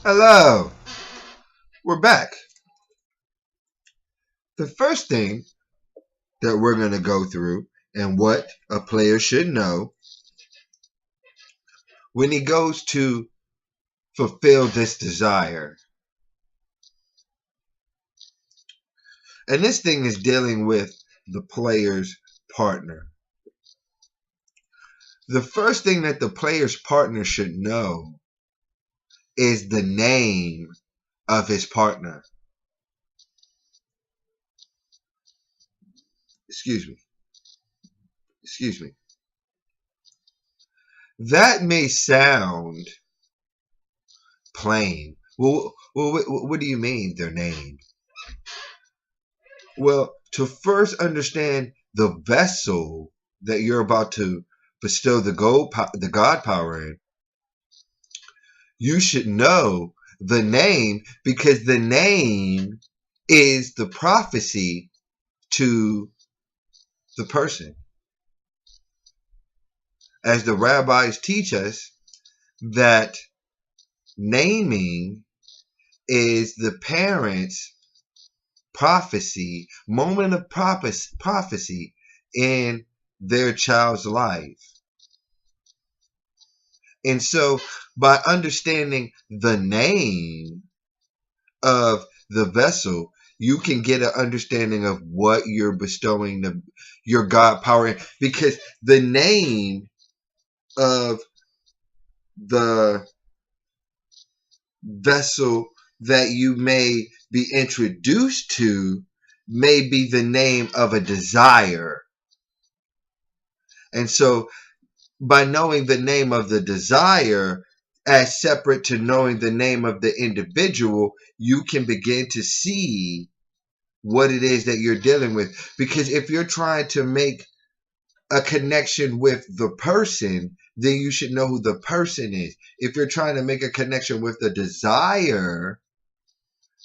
Hello, we're back. The first thing that we're going to go through and what a player should know when he goes to fulfill this desire. And this thing is dealing with the player's partner. The first thing that the player's partner should know is the name of his partner. Excuse me. That may sound plain. Well, what do you mean, their name? Well, to first understand the vessel that you're about to bestow the God power in, you should know the name, because the name is the prophecy to the person. As the rabbis teach us, that naming is the parent's prophecy, moment of prophecy in their child's life. And so by understanding the name of the vessel, you can get an understanding of what you're bestowing your God power in, because the name of the vessel that you may be introduced to may be the name of a desire. And so by knowing the name of the desire as separate to knowing the name of the individual, you can begin to see what it is that you're dealing with. Because if you're trying to make a connection with the person, then you should know who the person is. If you're trying to make a connection with the desire,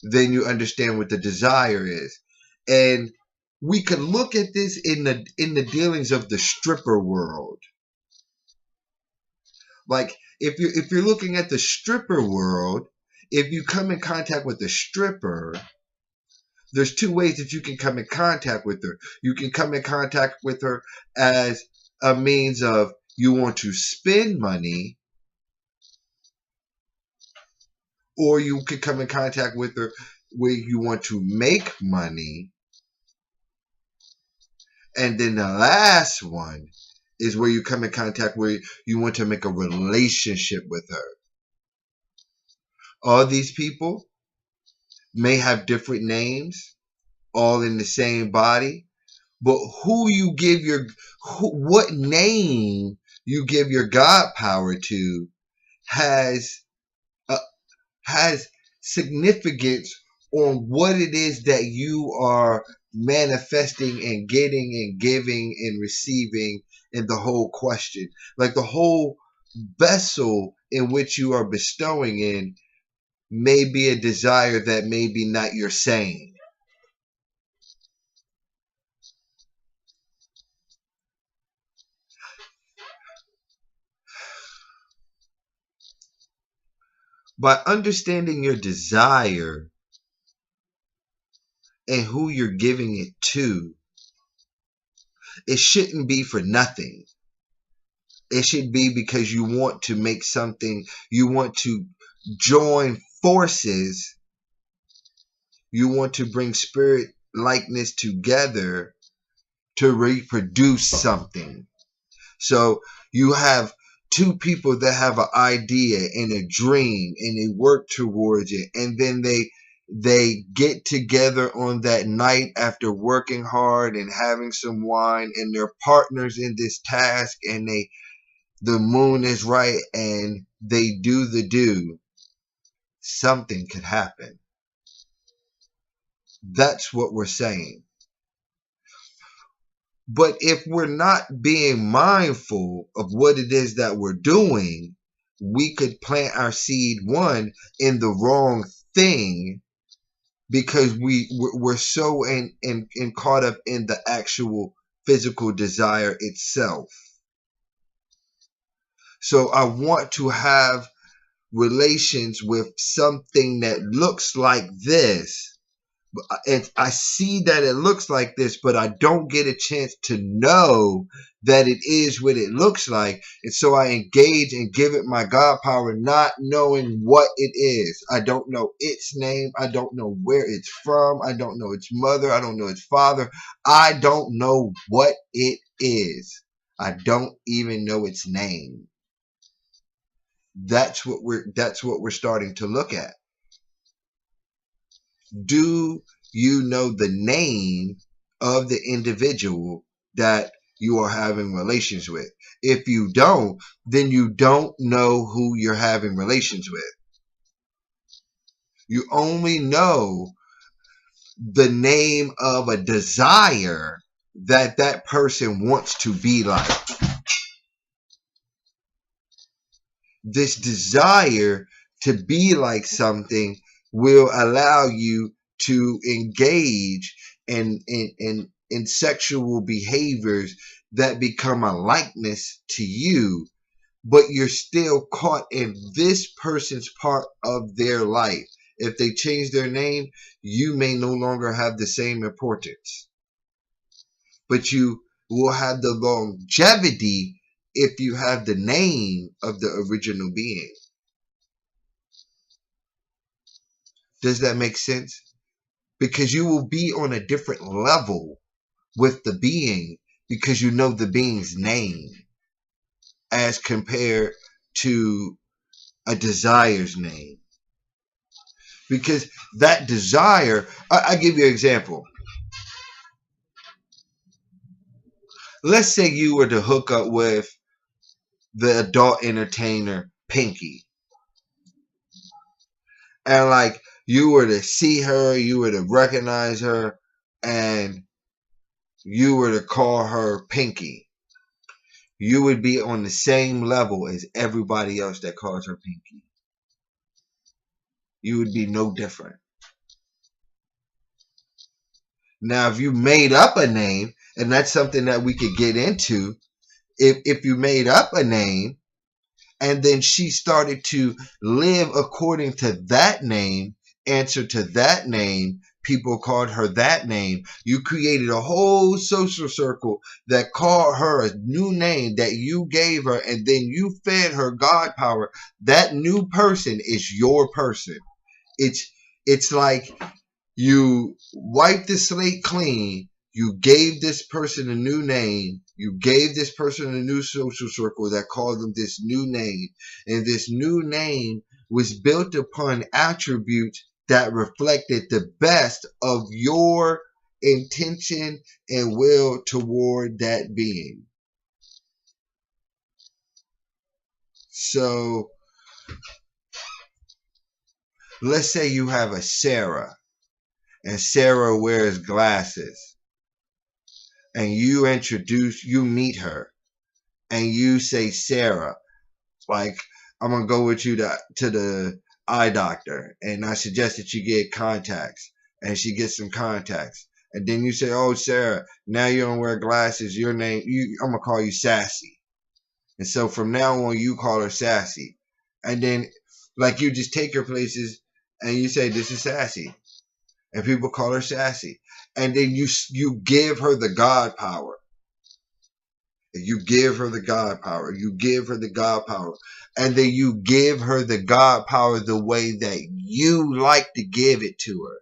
then you understand what the desire is. And we could look at this in the dealings of the stripper world. Like if you're looking at the stripper world, if you come in contact with the stripper, there's two ways that you can come in contact with her. You can come in contact with her as a means of you want to spend money, or you can come in contact with her where you want to make money. And then the last one is where you come in contact where you want to make a relationship with her. All these people may have different names, all in the same body, but what name you give your God power to has significance on what it is that you are manifesting and getting and giving and receiving in the whole question. Like the whole vessel in which you are bestowing in may be a desire that may be not your saying. By understanding your desire and who you're giving it to, it shouldn't be for nothing. It should be because you want to make something, you want to join forces, you want to bring spirit likeness together to reproduce something. So you have two people that have an idea and a dream and they work towards it, and then they get together on that night after working hard and having some wine, and they're partners in this task, and the moon is right and they do the do. Something could happen. That's what we're saying. But if we're not being mindful of what it is that we're doing, we could plant our seed, one, in the wrong thing, because we're so in caught up in the actual physical desire itself. So I want to have relations with something that looks like this, and I see that it looks like this, but I don't get a chance to know that it is what it looks like. And so I engage and give it my God power, not knowing what it is. I don't know its name. I don't know where it's from. I don't know its mother. I don't know its father. I don't know what it is. I don't even know its name. That's what we're starting to look at. Do you know the name of the individual that you are having relations with? If you don't, then you don't know who you're having relations with. You only know the name of a desire that that person wants to be like. This desire to be like something will allow you to engage in sexual behaviors that become a likeness to you, but you're still caught in this person's part of their life. If they change their name, you may no longer have the same importance, but you will have the longevity if you have the name of the original being. Does that make sense? Because you will be on a different level with the being because you know the being's name as compared to a desire's name. Because that desire, I give you an example. Let's say you were to hook up with the adult entertainer Pinky. And like you were to see her, you were to recognize her, and you were to call her Pinky. You would be on the same level as everybody else that calls her Pinky. You would be no different. Now, if you made up a name, and that's something that we could get into, if you made up a name, and then she started to live according to that name, answer to that name, people called her that name. You created a whole social circle that called her a new name that you gave her, and then you fed her God power. That new person is your person. It's like you wiped the slate clean. You gave this person a new name. You gave this person a new social circle that called them this new name. And this new name was built upon attributes that reflected the best of your intention and will toward that being. So let's say you have a Sarah, and Sarah wears glasses, and you meet her, and you say, Sarah, like, I'm going to go with you to the eye doctor, and I suggest that you get contacts, and she gets some contacts. And then you say, oh, Sarah, now you don't wear glasses. I'm going to call you Sassy. And so from now on, you call her Sassy. And then, like, you just take her places, and you say, this is Sassy. And people call her Sassy. And then you give her the God power. You give her the God power. You give her the God power. And then you give her the God power the way that you like to give it to her.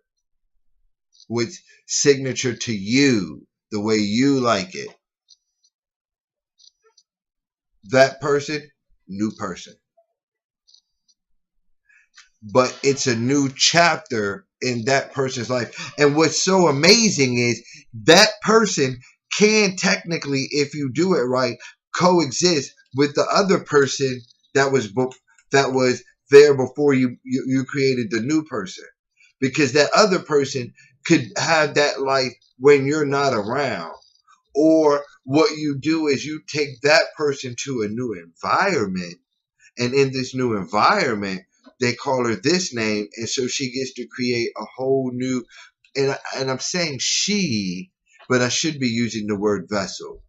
With signature to you, the way you like it. That person, new person. But it's a new chapter in that person's life. And what's so amazing is that person can technically, if you do it right, coexist with the other person that was there before you created the new person, because that other person could have that life when you're not around. Or what you do is you take that person to a new environment, and in this new environment they call her this name, and so she gets to create a whole new, and I'm saying she, but I should be using the word vessel.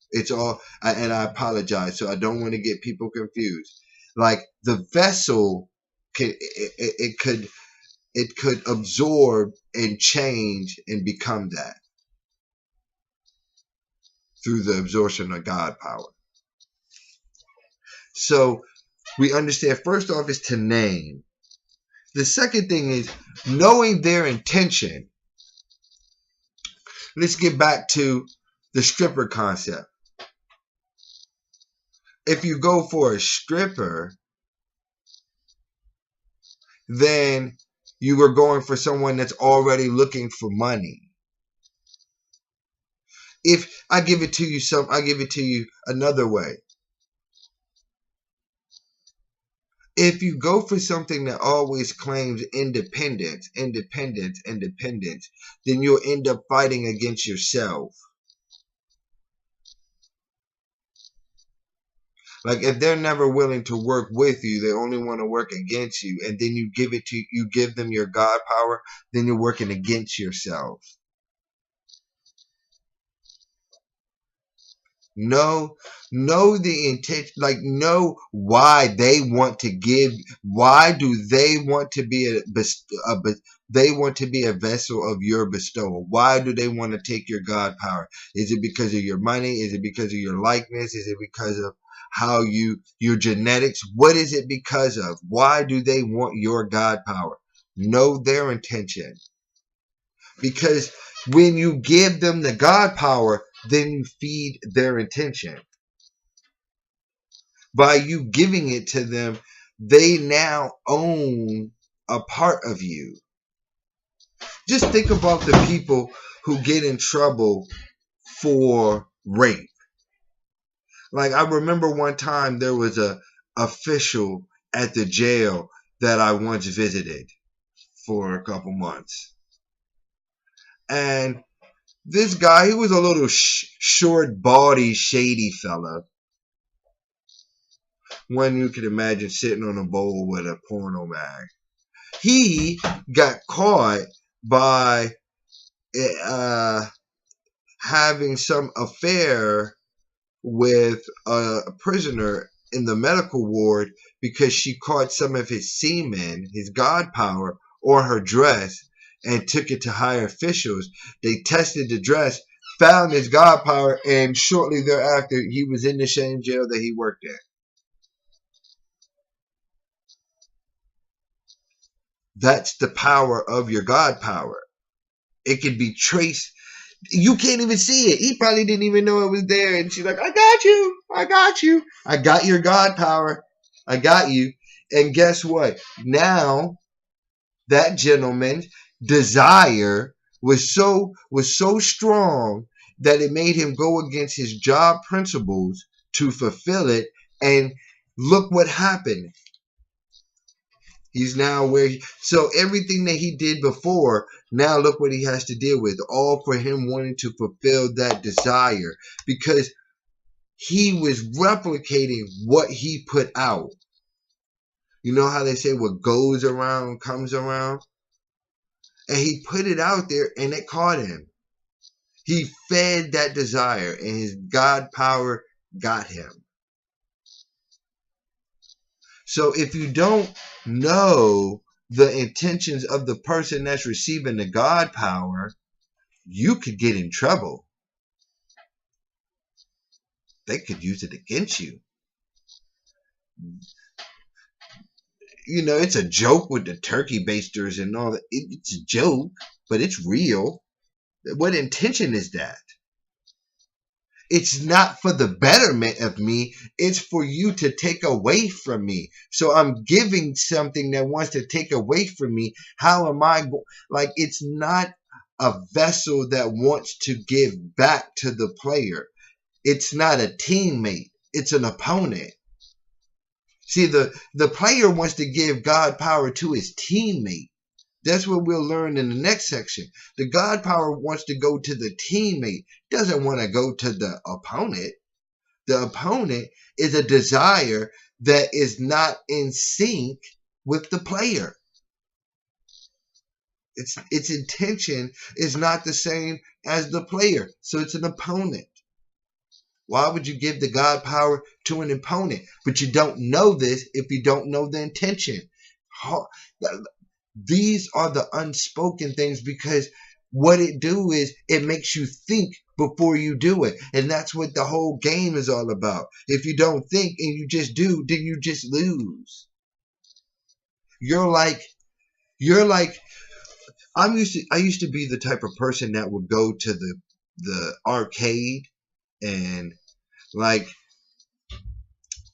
It's all, and I apologize, so I don't want to get people confused. Like the vessel it could absorb and change and become that through the absorption of God power. So we understand first off is to name. The second thing is knowing their intention. Let's get back to the stripper concept. If you go for a stripper, then you are going for someone that's already looking for money. If I give it to you I give it to you another way. If you go for something that always claims independence, independence, independence, then you'll end up fighting against yourself. Like if they're never willing to work with you, they only want to work against you, and then you give them your God power, then you're working against yourself. Know the intention, like know why they want to give. Why do they want to be they want to be a vessel of your bestowal? Why do they want to take your God power? Is it because of your money? Is it because of your likeness? Is it because of how your genetics? What is it because of? Why do they want your God power? Know their intention. Because when you give them the God power, then you feed their intention. By you giving it to them, they now own a part of you. Just think about the people who get in trouble for rape. Like I remember one time there was a official at the jail that I once visited for a couple months. And this guy, he was a little short, baldy, shady fella. One you could imagine sitting on a bowl with a porno mag. He got caught by having some affair with a prisoner in the medical ward because she caught some of his semen, his God power, on her dress and took it to higher officials. They tested the dress, found his God power, and shortly thereafter, he was in the same jail that he worked at. That's the power of your God power. It can be traced. You can't even see it. He probably didn't even know it was there. And she's like, I got you. I got you. I got your God power. I got you. And guess what? Now, that gentleman's desire was so strong that it made him go against his job principles to fulfill it. And look what happened. He's now so everything that he did before, now look what he has to deal with. All for him wanting to fulfill that desire because he was replicating what he put out. You know how they say what goes around comes around? And he put it out there and it caught him. He fed that desire and his God power got him. So if you don't know the intentions of the person that's receiving the God power, you could get in trouble. They could use it against you. You know, it's a joke with the turkey basters and all that. It's a joke, but it's real. What intention is that? It's not for the betterment of me. It's for you to take away from me. So I'm giving something that wants to take away from me. How am I like? It's not a vessel that wants to give back to the player. It's not a teammate. It's an opponent. See, the player wants to give God power to his teammate. That's what we'll learn in the next section. The God power wants to go to the teammate, doesn't want to go to the opponent. The opponent is a desire that is not in sync with the player. Its intention is not the same as the player, so it's an opponent. Why would you give the God power to an opponent? But you don't know this if you don't know the intention. These are the unspoken things, because what it do is it makes you think before you do it. And that's what the whole game is all about. If you don't think and you just do, then you just lose. You're like I used to be the type of person that would go to the arcade and like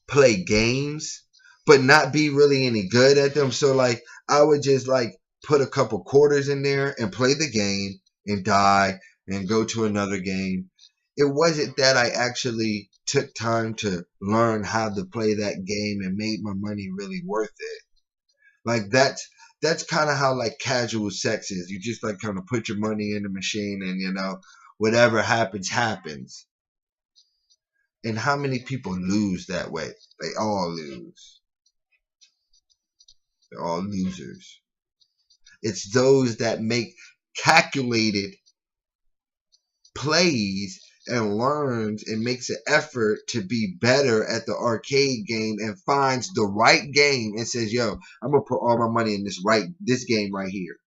play games, but not be really any good at them. So like I would just like put a couple quarters in there and play the game and die and go to another game. It wasn't that I actually took time to learn how to play that game and made my money really worth it. Like that's kind of how like casual sex is. You just like kind of put your money in the machine and whatever happens happens. And how many people lose that way? They all lose. They're all losers. It's those that make calculated plays and learns and makes an effort to be better at the arcade game and finds the right game and says, yo, I'm gonna put all my money in this game right here.